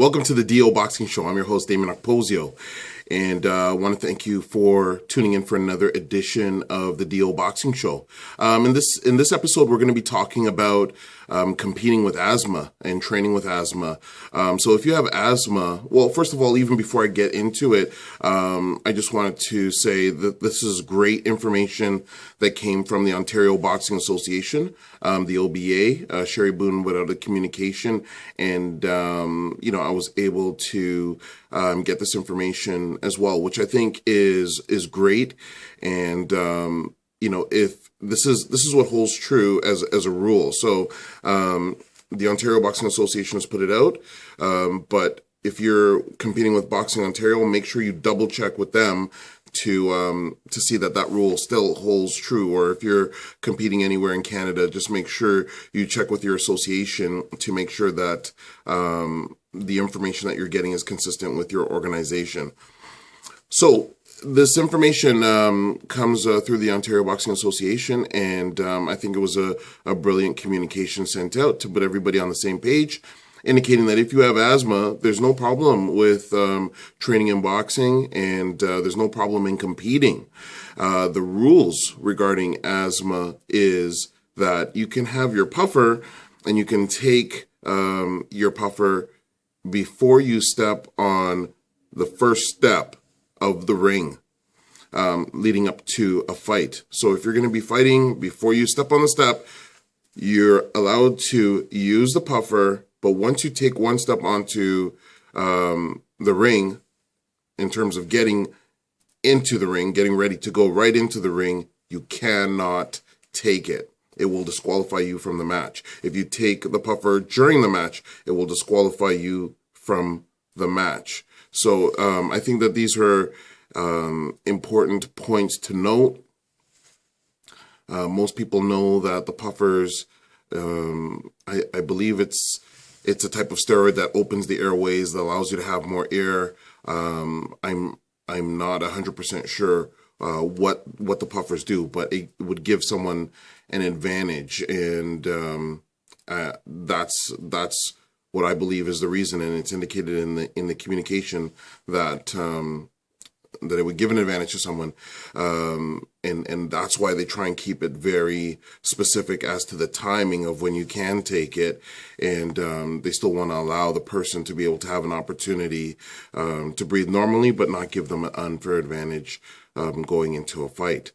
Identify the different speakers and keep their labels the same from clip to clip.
Speaker 1: Welcome to the DO Boxing Show. I'm your host, Dameon Okposio, and I want to thank you for tuning in for another edition of the DO Boxing Show. In this episode, we're going to be talking about competing with asthma and training with asthma. So if you have asthma, well, first of all, even before I get into it, I just wanted to say that this is great information that came from the Ontario Boxing Association, the OBA, Sherry Boone without a communication, and I was able to get this information as well, which I think is great. And if this is what holds true as a rule. So the Ontario Boxing Association has put it out, but if you're competing with Boxing Ontario, make sure you double check with them to see that rule still holds true. Or if you're competing anywhere in Canada, just make sure you check with your association to make sure that the information that you're getting is consistent with your organization. So this information comes through the Ontario Boxing Association, and I think it was a brilliant communication sent out to put everybody on the same page, indicating that if you have asthma, there's no problem with training in boxing, and there's no problem in competing. The rules regarding asthma is that you can have your puffer, and you can take your puffer before you step on the first step of the ring, leading up to a fight. So if you're going to be fighting, before you step on the step, you're allowed to use the puffer. But once you take one step onto the ring, in terms of getting into the ring, getting ready to go right into the ring, you cannot take it. It will disqualify you from the match. If you take the puffer during the match, it will disqualify you from the match. So I think that these are important points to note. Most people know that the puffers, I believe it's a type of steroid that opens the airways, that allows you to have more air. I'm not 100% sure what the puffers do, but it would give someone an advantage, and that's what I believe is the reason, and it's indicated in the communication that it would give an advantage to someone, and that's why they try and keep it very specific as to the timing of when you can take it, and they still want to allow the person to be able to have an opportunity to breathe normally, but not give them an unfair advantage going into a fight.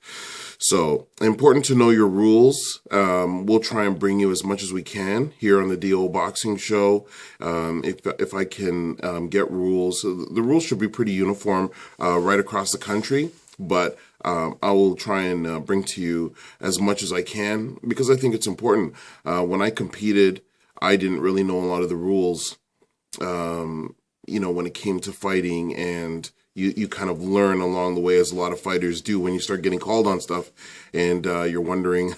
Speaker 1: So important to know your rules. We'll try and bring you as much as we can here on the DO Boxing Show. If I can get rules, the rules should be pretty uniform right across the country, but I will try and bring to you as much as I can, because I think it's important. When I competed, I didn't really know a lot of the rules, when it came to fighting, and you kind of learn along the way, as a lot of fighters do, when you start getting called on stuff and you're wondering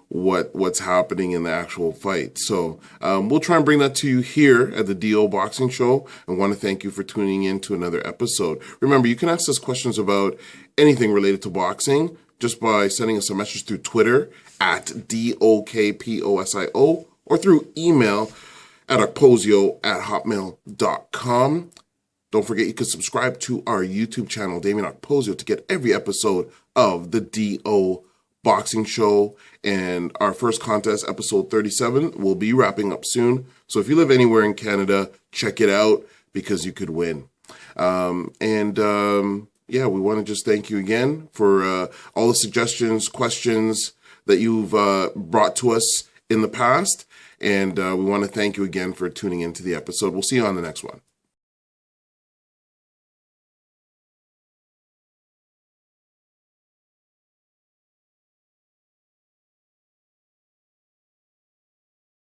Speaker 1: what's happening in the actual fight. So we'll try and bring that to you here at the DO Boxing Show, and want to thank you for tuning in to another episode. Remember, you can ask us questions about anything related to boxing just by sending us a message through Twitter at DOKPOSIO, or through email at okposio@hotmail.com. Don't forget, you can subscribe to our YouTube channel, Dameon Okposio, to get every episode of the DO Boxing Show. And our first contest, episode 37, will be wrapping up soon. So if you live anywhere in Canada, check it out, because you could win. We want to just thank you again for all the suggestions, questions that you've brought to us in the past. And we want to thank you again for tuning into the episode. We'll see you on the next one.